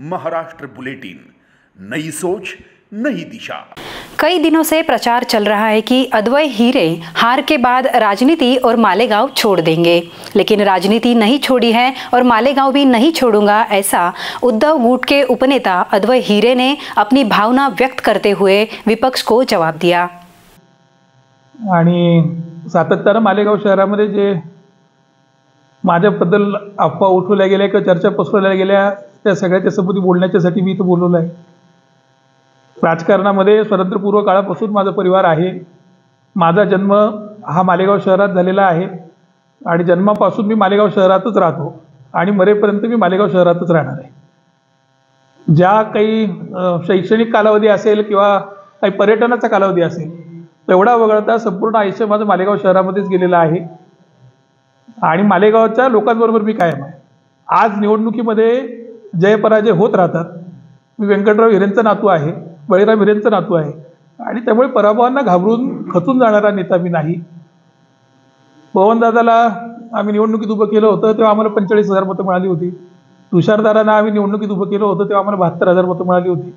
Maharashtra bulletin, नई सोच नई दिशा। कई दिनों से प्रचार चल रहा है कि अद्वैय हीरे हार के बाद राजनीति और मालेगांव छोड़ देंगे, लेकिन राजनीति नहीं छोड़ी है और मालेगांव भी नहीं छोड़ूंगा, ऐसा उद्धव गुट के उपनेता अद्वैय हीरे ने अपनी भावना व्यक्त करते हुए विपक्ष को जवाब दिया। आणि सातत्यानं मालेगाव शहरामध्ये जे माझ्याबद्दल अफवा उठवल्या गेल्या किंवा चर्चा पसरवल्या गेल्या त्या सगळ्याच्या संबंधी बोलण्याच्यासाठी मी इथं बोलवलं आहे। राजकारणामध्ये स्वातंत्र्यपूर्व काळापासून माझा परिवार आहे। माझा जन्म हा मालेगाव शहरात झालेला आहे आणि जन्मापासून मी मालेगाव शहरातच राहतो आणि मरेपर्यंत मी मालेगाव शहरातच राहणार आहे। ज्या काही शैक्षणिक कालावधी असेल किंवा काही पर्यटनाचा कालावधी असेल तेवढा वगळता संपूर्ण आयुष्य माझं मालेगाव शहरामध्येच गेलेलं आहे आणि मालेगावच्या लोकांबरोबर मी कायम आहे। आज निवडणुकीमध्ये जय पराजय होत राहतात। मी व्यंकटराव हिरेंचा नातू आहे, बळीराम हिरेंचा नातू आहे आणि त्यामुळे पराभवांना घाबरून खचून जाणारा नेता मी नाही। पवनदादाला आम्ही निवडणुकीत उभं केलं होतं तेव्हा आम्हाला 45,000 मतं मिळाली होती। तुषारदारांना आम्ही निवडणुकीत उभं केलं होतं तेव्हा आम्हाला 72,000 मतं मिळाली होती।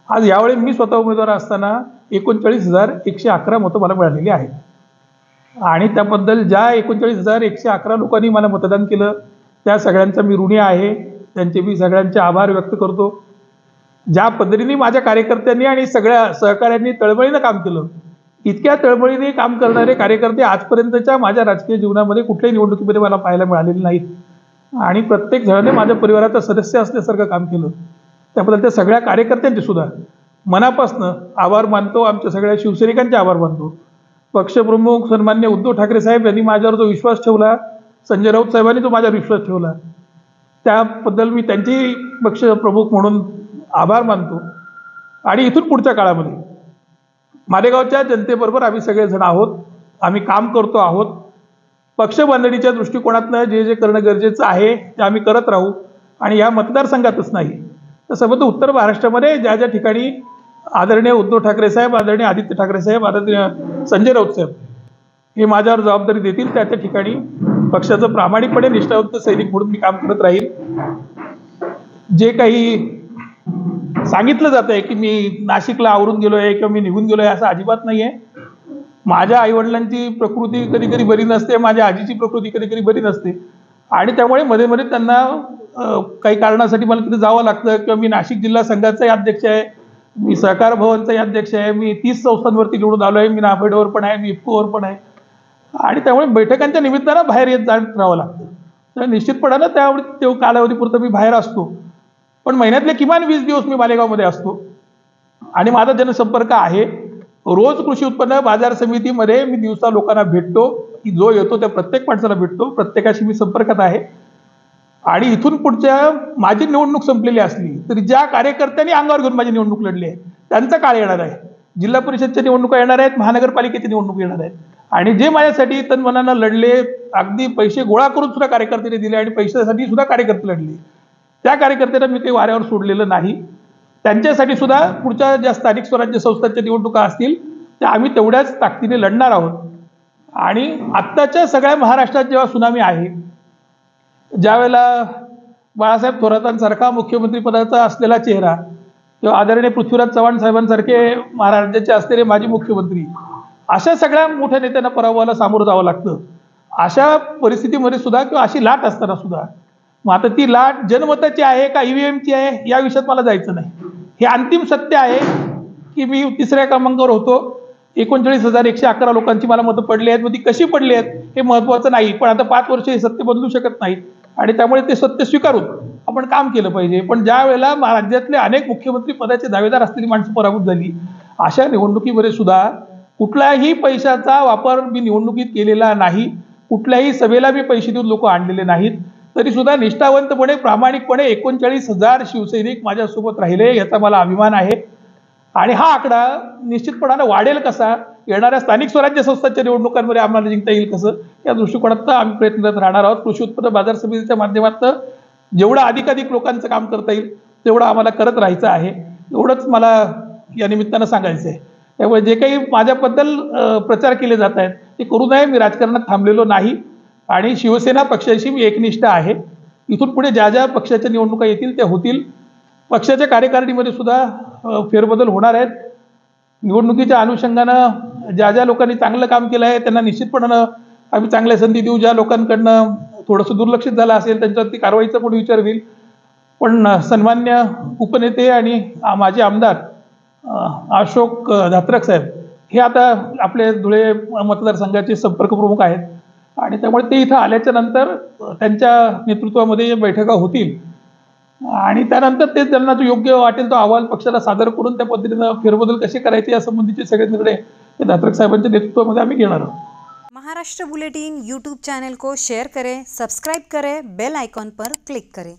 आज यावेळी मी स्वतः उमेदवार असताना 39,111 मतं मला मिळालेली आहेत आणि त्याबद्दल ज्या 39,111 लोकांनी मला मतदान केलं त्या सगळ्यांचा मी ऋणी आहे। त्यांचे मी सगळ्यांचे आभार व्यक्त करतो। ज्या पद्धतीने माझ्या कार्यकर्त्यांनी आणि सगळ्या सहकाऱ्यांनी तळमळीनं काम केलं, इतक्या तळमळीने काम करणारे कार्यकर्ते आजपर्यंतच्या माझ्या राजकीय जीवनामध्ये कुठल्याही निवडणुकीमध्ये मला पाहायला मिळालेले नाहीत आणि प्रत्येक जणाने माझ्या परिवाराचा सदस्य असल्यासारखं काम केलं। त्याबद्दल त्या सगळ्या कार्यकर्त्यांचे सुद्धा मनापासून आभार मानतो। आमच्या सगळ्या शिवसैनिकांचे आभार मानतो। पक्षप्रमुख सन्मान्य उद्धव ठाकरे साहेब यांनी माझ्यावर जो विश्वास ठेवला, संजय राऊत साहेबांनी जो माझ्यावर विश्वास ठेवला, त्याबद्दल मी त्यांची पक्षप्रमुख म्हणून आभार मानतो आणि इथून पुढच्या काळामध्ये मालेगावच्या जनतेबरोबर आम्ही सगळेजण आहोत। आम्ही काम करतो आहोत। पक्ष बांधणीच्या दृष्टिकोनातनं जे जे करणं गरजेचं आहे ते आम्ही करत राहू आणि या मतदारसंघातच नाही तर संबंध उत्तर महाराष्ट्रामध्ये ज्या ज्या ठिकाणी आदरणीय उद्धव ठाकरे साहेब, आदरणीय आदित्य ठाकरे साहेब, आदरणीय संजय राऊत साहेब हे माझ्यावर जबाबदारी देतील त्या त्या ठिकाणी पक्षाचं प्रामाणिकपणे निष्ठावंत सैनिक म्हणून मी काम करत राहील। जे काही सांगितलं जात आहे की मी नाशिकला आवरून गेलो आहे किंवा मी निघून गेलो आहे असं अजिबात नाही आहे। माझ्या आईवडिलांची प्रकृती कधी कधी बरी नसते, माझ्या आजीची प्रकृती कधी कधी बरी नसते आणि त्यामुळे मध्ये मध्ये त्यांना काही कारणासाठी मला तिथे जावं लागतं किंवा मी नाशिक जिल्हा संघाचाही अध्यक्ष आहे, मी सहकार भवनचाही अध्यक्ष आहे, मी 30 संस्थांवरती निवडून आलो आहे, मी नाफेडवर पण आहे, मी इफ्कोवर पण आहे आणि त्यामुळे बैठकांच्या निमित्तानं बाहेर येत जात राहावं लागतं। तर निश्चितपणानं त्या कालावधीपुरतं मी बाहेर असतो, पण महिन्यातले किमान 20 दिवस मी मालेगावमध्ये असतो आणि माझा जनसंपर्क आहे। रोज कृषी उत्पन्न बाजार समितीमध्ये मी दिवसा लोकांना भेटतो, की जो येतो त्या प्रत्येक माणसाला भेटतो, प्रत्येकाशी मी संपर्कात आहे आणि इथून पुढच्या माझी निवडणूक संपलेली असली तरी ज्या कार्यकर्त्यांनी अंगावर घेऊन माझी निवडणूक लढली आहे त्यांचा काळ येणार आहे। जिल्हा परिषदच्या निवडणुका येणार आहेत, महानगरपालिकेची निवडणूक येणार आहेत आणि जे माझ्यासाठी तनमनानं लढले, अगदी पैसे गोळा करून सुद्धा कार्यकर्त्यांनी दिले आणि पैशासाठी सुद्धा कार्यकर्ते लढले, त्या कार्यकर्त्यांना मी काही वाऱ्यावर सोडलेलं नाही। त्यांच्यासाठी सुद्धा पुढच्या ज्या स्थानिक स्वराज्य संस्थांच्या निवडणुका असतील त्या आम्ही तेवढ्याच ताकदीने लढणार आहोत आणि आत्ताच्या सगळ्या महाराष्ट्रात जेव्हा सुनामी आहे, ज्यावेळेला बाळासाहेब थोरातांसारखा मुख्यमंत्री पदाचा असलेला चेहरा किंवा आदरणीय पृथ्वीराज चव्हाण साहेबांसारखे महाराष्ट्राचे असलेले माजी मुख्यमंत्री अशा सगळ्या मोठ्या नेत्यांना पराभवाला सामोरं जावं लागतं। अशा परिस्थितीमध्ये सुद्धा किंवा अशी लाट असताना सुद्धा मग आता ती लाट जनमताची आहे का ईव्हीएमची आहे या विषयात मला जायचं नाही। हे अंतिम सत्य आहे की मी 3ऱ्या क्रमांकावर होतो, 39,111 लोकांची मला मतं पडली आहेत। मग ती कशी पडली आहेत हे महत्त्वाचं नाही, पण आता 5 वर्ष हे सत्य बदलू शकत नाहीत आणि त्यामुळे ते सत्य स्वीकारून आपण काम केलं पाहिजे। पण ज्या वेळेला राज्यातले अनेक मुख्यमंत्री पदाचे दावेदार असलेली माणसं पराभूत झाली, अशा निवडणुकीमध्ये सुद्धा कुठल्याही पैशाचा वापर मी निवडणुकीत केलेला नाही, कुठल्याही सभेला मी पैसे देऊन लोक आणलेले नाहीत, तरी सुद्धा निष्ठावंतपणे प्रामाणिकपणे 39,000 शिवसैनिक माझ्यासोबत राहिले याचा मला अभिमान आहे आणि हा आकडा निश्चितपणानं वाढेल कसा, येणाऱ्या स्थानिक स्वराज्य संस्थांच्या निवडणुकांमध्ये आम्हाला जिंकता येईल कसं या दृष्टिकोनात आम्ही प्रयत्नरत राहणार आहोत। कृषी उत्पन्न बाजार समितीच्या माध्यमातून जेवढं अधिकाधिक लोकांचं काम करता येईल तेवढं आम्हाला करत राहायचं आहे, एवढंच मला या निमित्तानं सांगायचं आहे। त्यामुळे जे काही माझ्याबद्दल प्रचार केले जात आहेत ते करू नये। मी राजकारणात थांबलेलो नाही आणि शिवसेना पक्षाशी मी एकनिष्ठ आहे। इथून पुढे ज्या ज्या पक्षाच्या निवडणुका येतील त्या होतील पक्षाच्या कार्यकारिणीमध्ये सुद्धा फेरबदल होणार आहेत. निवडणुकीच्या अनुषंगानं ज्या ज्या लोकांनी चांगलं काम केलं आहे त्यांना निश्चितपणानं आम्ही चांगल्या संधी देऊ. ज्या लोकांकडनं थोडंसं दुर्लक्षित झालं असेल त्यांच्यावरती कारवाईचा पण विचार होईल. पण सन्मान्य उपनेते आणि माजी आमदार अशोक धात्रक साहेब हे आता आपले धुळे मतदारसंघाचे संपर्क प्रमुख आहेत आणि त्यामुळे ते इथं आल्याच्या नंतर त्यांच्या नेतृत्वामध्ये बैठका होतील आणि त्यानंतर ते त्यांना जो योग्य वाटेल तो अहवाल पक्षाला सादर करून त्या पद्धतीनं फेरबदल कसे करायचे या संबंधीचे सगळे निर्णय ते धात्रक साहेबांच्या नेतृत्वामध्ये आम्ही घेणार आहोत. महाराष्ट्र बुलेटिन यूट्यूब चैनल को शेयर करें, सब्सक्राइब करें, बेल आइकॉन पर क्लिक करें.